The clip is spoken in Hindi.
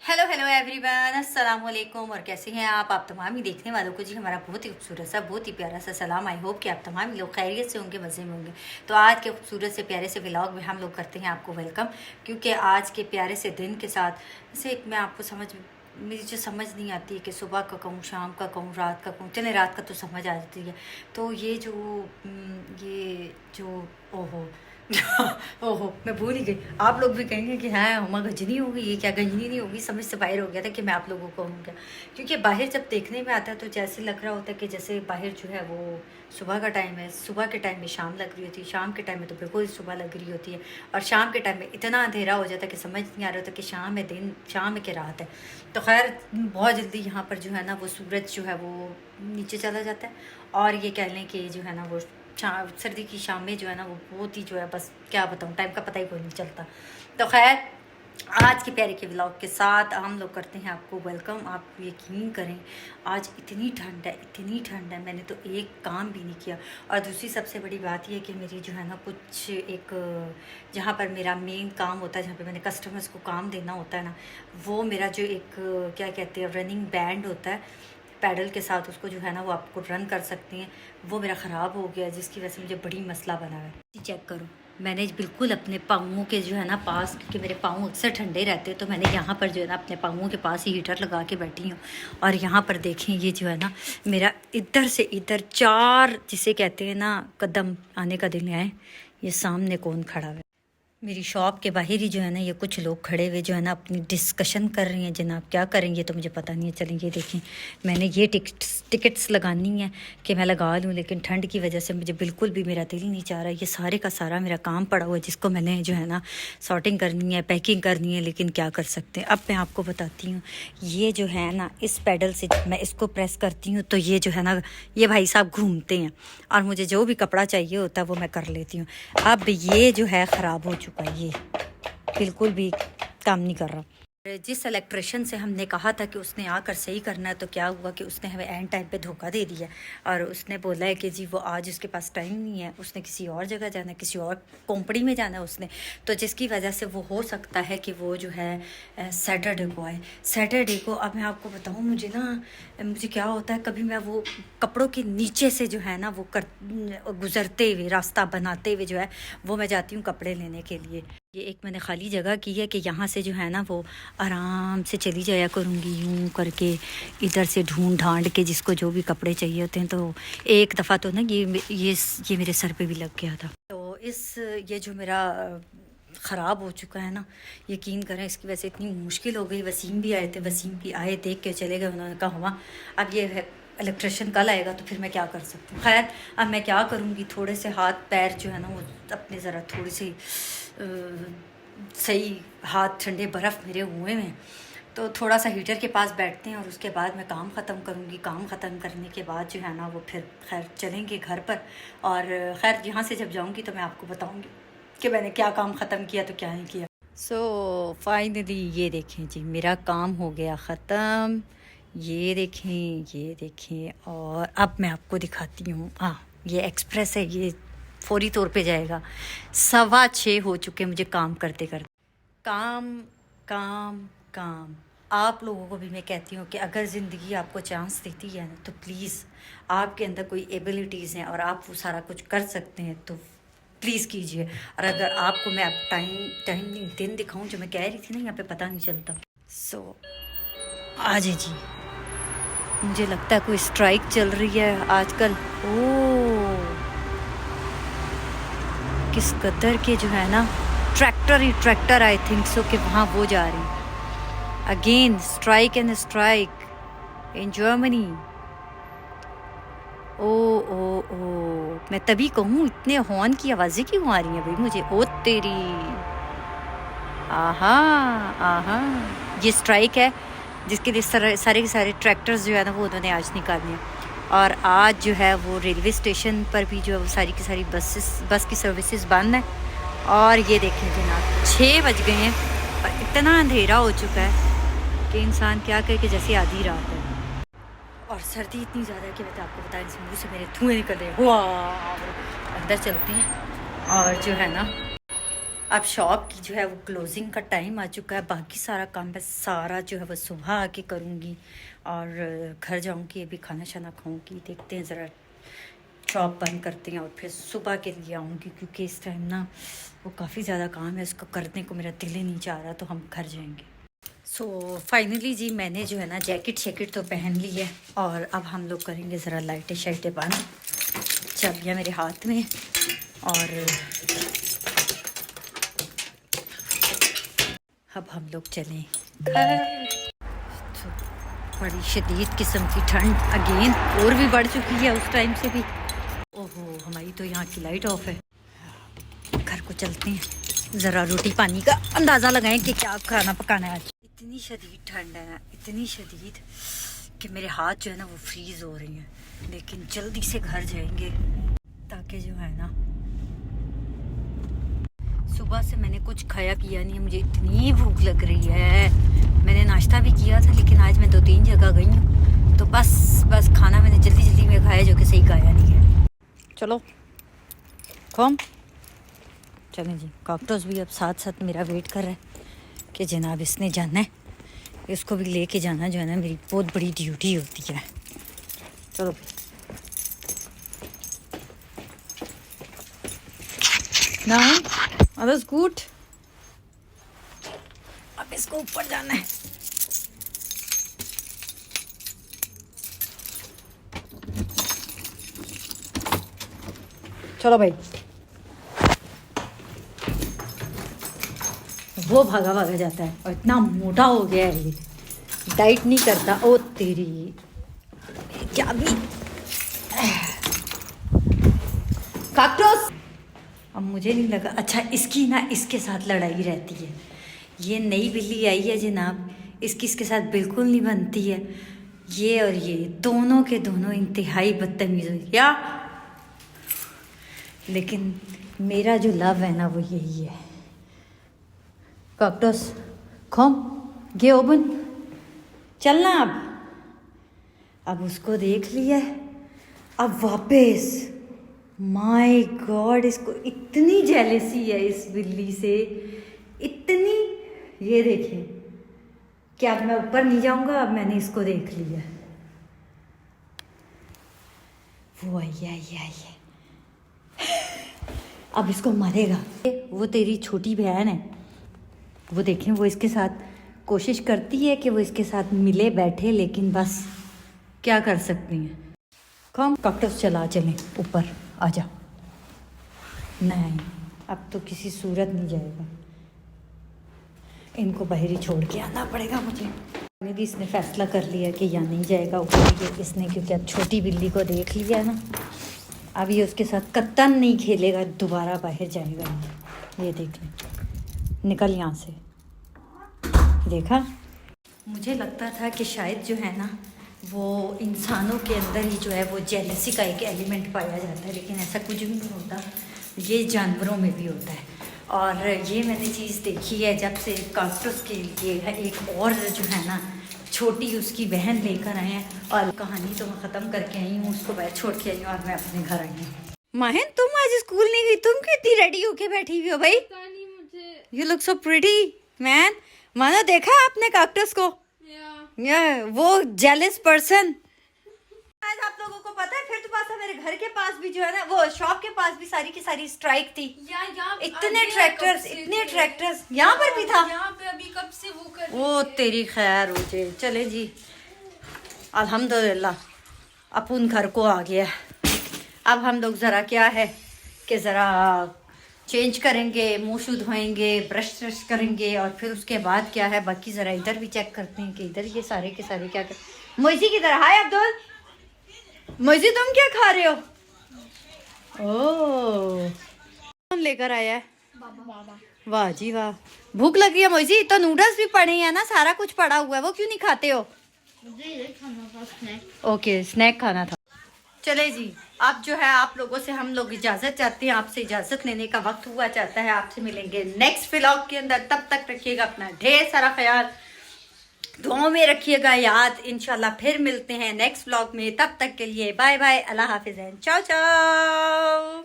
हेलो हेलो एवरीवन, अस्सलाम वालेकुम। और कैसे हैं आप तमाम ही देखने वालों को जी हमारा बहुत ही खूबसूरत सा, बहुत ही प्यारा सा सलाम। आई होप कि आप तमाम ही लोग खैरियत से होंगे, मज़े में होंगे। तो आज के खूबसूरत से प्यारे से व्लॉग में हम लोग करते हैं आपको वेलकम, क्योंकि आज के प्यारे से दिन के साथ जैसे मैं आपको मेरी जो समझ नहीं आती है कि सुबह का कहूँ, शाम का कहूँ, रात का कहूँ। चले रात का तो समझ आ जाती है। तो ये जो ओहो ओहो, मैं भूल ही गई। आप लोग भी कहेंगे कि हाँ हुमा गजनी होगी, ये क्या गजनी नहीं होगी। समझ से बाहर हो गया था कि मैं आप लोगों को कहूँ क्या, क्योंकि बाहर जब देखने में आता है तो जैसे लग रहा होता है कि जैसे बाहर जो है वो सुबह का टाइम है, सुबह के टाइम में शाम लग रही होती है, शाम के टाइम में तो बिल्कुल सुबह लग रही होती है, और शाम के टाइम में इतना अंधेरा हो जाता है कि समझ नहीं आ रहा होता कि शाम है दिन, शाम है कि रात है। तो खैर बहुत जल्दी यहाँ पर जो है ना वो सूरज जो है वो नीचे चला जाता है, और ये कह लें कि जो है ना वो सर्दी की शाम में जो है ना वो बहुत ही जो है, बस क्या बताऊँ, टाइम का पता ही कोई नहीं चलता। तो खैर आज के प्यारे के व्लॉग के साथ हम लोग करते हैं आपको वेलकम। आप यकीन करें आज इतनी ठंड है, इतनी ठंड है, मैंने तो एक काम भी नहीं किया। और दूसरी सबसे बड़ी बात यह है कि मेरी जो है ना कुछ एक जहाँ पर मेरा मेन काम होता है, जहाँ पे मैंने कस्टमर्स को काम देना होता है ना, वो मेरा जो एक क्या कहते हैं रनिंग बैंड होता है, पैडल के साथ उसको जो है ना वो आपको रन कर सकती हैं, वो मेरा ख़राब हो गया, जिसकी वजह से मुझे बड़ी मसला बना है। चेक करो, मैंने बिल्कुल अपने पाँवों के जो है ना पास, क्योंकि मेरे पाँव अक्सर ठंडे रहते हैं, तो मैंने यहाँ पर जो है ना अपने पाँवों के पास ही हीटर लगा के बैठी हूँ। और यहाँ पर देखें ये जो है ना मेरा इधर से इधर 4 जिसे कहते हैं ना कदम आने का दिन है। ये सामने कौन खड़ा है? मेरी शॉप के बाहर ही जो है ना ये कुछ लोग खड़े हुए जो है ना अपनी डिस्कशन कर रही हैं। जनाब क्या करेंगे तो मुझे पता नहीं है। चलेंगे देखें, मैंने ये टिकट्स लगानी है कि मैं लगा लूँ, लेकिन ठंड की वजह से मुझे बिल्कुल भी मेरा दिल नहीं चाह रहा। ये सारे का सारा मेरा काम पड़ा हुआ है जिसको मैंने जो है ना सॉर्टिंग करनी है, पैकिंग करनी है, लेकिन क्या कर सकते हैं। अब मैं आपको बताती हूँ, ये जो है ना इस पैडल से मैं इसको प्रेस करती हूँ तो ये जो है ना ये भाई साहब घूमते हैं, और मुझे जो भी कपड़ा चाहिए होता है वो मैं कर लेती हूँ। अब ये जो है ख़राब हो चुका है, ये बिल्कुल भी काम नहीं कर रहा। जिस इलेक्ट्रिशियन से हमने कहा था कि उसने आकर सही करना है, तो क्या हुआ कि उसने हमें एंड टाइम पे धोखा दे दिया, और उसने बोला है कि जी वो आज उसके पास टाइम नहीं है, उसने किसी और जगह जाना है, किसी और कंपनी में जाना है उसने। तो जिसकी वजह से वो हो सकता है कि वो जो है सैटरडे को आए, सैटरडे को। अब मैं आपको बताऊँ, मुझे क्या होता है, कभी मैं वो कपड़ों के नीचे से जो है ना वो गुज़रते हुए, रास्ता बनाते हुए जो है वो मैं जाती हूँ कपड़े लेने के लिए। ये एक मैंने खाली जगह की है कि यहाँ से जो है ना वो आराम से चली जाया करूँगी यूँ करके, इधर से ढूंढ ढांड के जिसको जो भी कपड़े चाहिए होते हैं। तो एक दफ़ा तो ना ये मेरे सर पे भी लग गया था। तो ये जो मेरा ख़राब हो चुका है ना, यकीन करें इसकी वजह से इतनी मुश्किल हो गई। वसीम भी आए थे, वसीम भी आए, देख के चले गए। उन्होंने कहा हुआ अब ये है इलेक्ट्रिशियन कल आएगा तो फिर मैं क्या कर सकती हूँ। खैर अब मैं क्या करूँगी, थोड़े से हाथ पैर जो है ना वो अपने ज़रा थोड़ी सी सही, हाथ ठंडे बर्फ़ मेरे हुए हैं, तो थोड़ा सा हीटर के पास बैठते हैं और उसके बाद मैं काम ख़त्म करूँगी। काम ख़त्म करने के बाद जो है ना वो फिर खैर चलेंगे घर पर। और खैर यहाँ से जब जाऊँगी तो मैं आपको बताऊँगी कि मैंने क्या काम ख़त्म किया तो क्या नहीं किया। सो फाइनली ये देखें जी मेरा काम हो गया ख़त्म। ये देखें, ये देखें, और अब मैं आपको दिखाती हूँ। ये एक्सप्रेस है, ये फौरी तौर पे जाएगा। 6:15 हो चुके मुझे काम करते करते। काम काम काम। आप लोगों को भी मैं कहती हूँ कि अगर ज़िंदगी आपको चांस देती है ना, तो प्लीज़ आपके अंदर कोई एबिलिटीज़ हैं और आप वो सारा कुछ कर सकते हैं तो प्लीज़ कीजिए। और अगर आपको मैं अब टाइम नहीं दिन दिखाऊं, जो मैं कह रही थी ना यहाँ पे पता नहीं चलता। सो आज जी मुझे लगता है कोई स्ट्राइक चल रही है आजकल। किस कदर के जो है ना ट्रैक्टर ही ट्रैक्टर, आई थिंक सो कि वहाँ वो जा रही हैं again. Strike and strike in Germany. ओ मैं तभी कहूँ इतने हॉर्न की आवाज़ें क्यों आ रही हैं भाई मुझे। ओ तेरी, आहा आहा, ये स्ट्राइक है जिसके लिए सारे के सारे ट्रैक्टर्स जो है ना वो उन्होंने आज निकाले हैं। और आज जो है वो रेलवे स्टेशन पर भी जो है वो सारी की सारी बस की सर्विसेज बंद है। और ये देखें जनाब 6 बज गए हैं और इतना अंधेरा हो चुका है कि इंसान क्या करे कि जैसे आधी रात है। और सर्दी इतनी ज़्यादा है कि मैं तो आपको बताया, मुँह से मेरे धुएँ निकल रहे हैं। अंदर चलते हैं और जो है ना अब शॉप की जो है वो क्लोजिंग का टाइम आ चुका है। बाकी सारा काम मैं सारा जो है वो सुबह आके करूँगी और घर जाऊँगी, अभी खाना शाना खाऊँगी। देखते हैं ज़रा, शॉप बंद करते हैं और फिर सुबह के लिए आऊँगी, क्योंकि इस टाइम ना वो काफ़ी ज़्यादा काम है, उसको करने को मेरा दिल ही नहीं चाह रहा, तो हम घर जाएंगे। सो फाइनली जी मैंने जो है ना जैकेट तो पहन ली है और अब हम लोग करेंगे ज़रा लाइटें शाइटें बंद। चाबियाँ मेरे हाथ में और अब हम लोग चलें घर। तो बड़ी शदीद किस्म की ठंड अगेन और भी बढ़ चुकी है उस टाइम से भी। ओहो, हमारी तो यहाँ की लाइट ऑफ है। घर को चलते हैं, ज़रा रोटी पानी का अंदाज़ा लगाएं कि क्या खाना पकाना है आज। इतनी शदीद ठंड है ना, इतनी शदीद कि मेरे हाथ जो है ना वो फ्रीज़ हो रही हैं। लेकिन जल्दी से घर जाएंगे ताकि जो है ना, सुबह से मैंने कुछ खाया पिया नहीं है, मुझे इतनी भूख लग रही है। मैंने नाश्ता भी किया था लेकिन आज मैं 2-3 जगह गई हूँ, तो बस खाना मैंने जल्दी में खाया जो कि सही खाया नहीं है। चलो कम चलें जी। कॉकटोस भी अब साथ साथ मेरा वेट कर रहा है कि जनाब इसने जाना है, इसको भी लेके जाना जो है ना मेरी बहुत बड़ी ड्यूटी होती है। चलो ना, अदर्स गुड। अब इसको ऊपर जाना है। चलो भाई, वो भागा जाता है और इतना मोटा हो गया है ये, डाइट नहीं करता। ओ तेरी क्या भी काक्टोस। अब मुझे नहीं लगा, अच्छा इसकी ना इसके साथ लड़ाई रहती है। ये नई बिल्ली आई है जनाब, इसकी इसके साथ बिल्कुल नहीं बनती है। ये और ये दोनों के दोनों इंतहाई बदतमीज़ हुई क्या, लेकिन मेरा जो लव है ना वो यही है। कॉकटोस खोम गे ओबन, चलना। अब उसको देख लिया, अब वापस। माय गॉड, इसको इतनी जेलसी है इस बिल्ली से, इतनी। ये देखिए कि अब मैं ऊपर नहीं जाऊंगा, अब मैंने इसको देख लिया। वो आई अब इसको मारेगा। वो तेरी छोटी बहन है, वो देखें, वो इसके साथ कोशिश करती है कि वो इसके साथ मिले बैठे, लेकिन बस क्या कर सकती हैं। कम कॉकटस चला, चलें ऊपर आ जा। नहीं, अब तो किसी सूरत नहीं जाएगा, इनको बाहर ही छोड़ के आना पड़ेगा मुझे। भी इसने फैसला कर लिया कि यहाँ नहीं जाएगा ऊपर इसने, क्योंकि अब छोटी बिल्ली को देख लिया ना, अब ये उसके साथ कत्तन नहीं खेलेगा, दोबारा बाहर जाएगा। ये देख लें, निकल यहाँ से। देखा, मुझे लगता था कि शायद जो है ना वो इंसानों के अंदर ही जो है वो जेलसी का एक एलिमेंट पाया जाता है, लेकिन ऐसा कुछ भी नहीं होता, ये जानवरों में भी होता है। और ये मैंने चीज़ देखी है जब से कॉकटस के लिए है एक और जो है ना छोटी उसकी बहन लेकर आए हैं, और कहानी तो मैं ख़त्म करके आई हूँ, उसको बाहर छोड़ के आई हूँ और मैं अपने घर आई हूँ। माहिन, तुम आज स्कूल नहीं गई, तुम क्यों इतनी रेडी होके बैठी हुई हो भाई? You look so pretty man. मानो देखा आपने कॉकटस को? वो जेलस पर्सन। आज आप लोगों को पता है, फिर तो पास मेरे घर के पास भी जो है ना, वो शॉप के पास भी सारी की सारी स्ट्राइक थी। इतने ट्रैक्टर्स यहाँ पर भी था। यहाँ पे अभी कब से वो कर वो तेरी खैर हो जाए। चले जी, अल्हम्दुलिल्लाह अपन घर को आ गया। अब हम लोग ज़रा क्या है कि ज़रा चेंज करेंगे, मुँह शुद्ध धोएंगे, ब्रश करेंगे, और फिर उसके बाद क्या है बाकी ज़रा इधर भी चेक करते हैं कि इधर ये सारे के सारे क्या कर। मोइजी की तरह, हाय अब्दुल। मोइजी तुम क्या खा रहे हो? ओह, कौन लेकर आया है? बाबा। वाह जी वाह, भूख लगी है मोइजी? तो नूडल्स भी पड़े हैं ना, सारा कुछ पड़ा हुआ है, वो क्यों नहीं खाते हो? मुझे ये खाना था, स्नैक। ओके, स्नैक खाना था। चले जी, अब जो है आप लोगों से हम लोग इजाज़त चाहते हैं, आपसे इजाज़त लेने का वक्त हुआ चाहता है। आपसे मिलेंगे नेक्स्ट व्लॉग के अंदर, तब तक रखिएगा अपना ढेर सारा ख्याल, दुआओं में रखिएगा याद। इंशाल्लाह फिर मिलते हैं नेक्स्ट व्लॉग में, तब तक के लिए बाय बाय, अल्लाह हाफिज़, चाओ चाओ।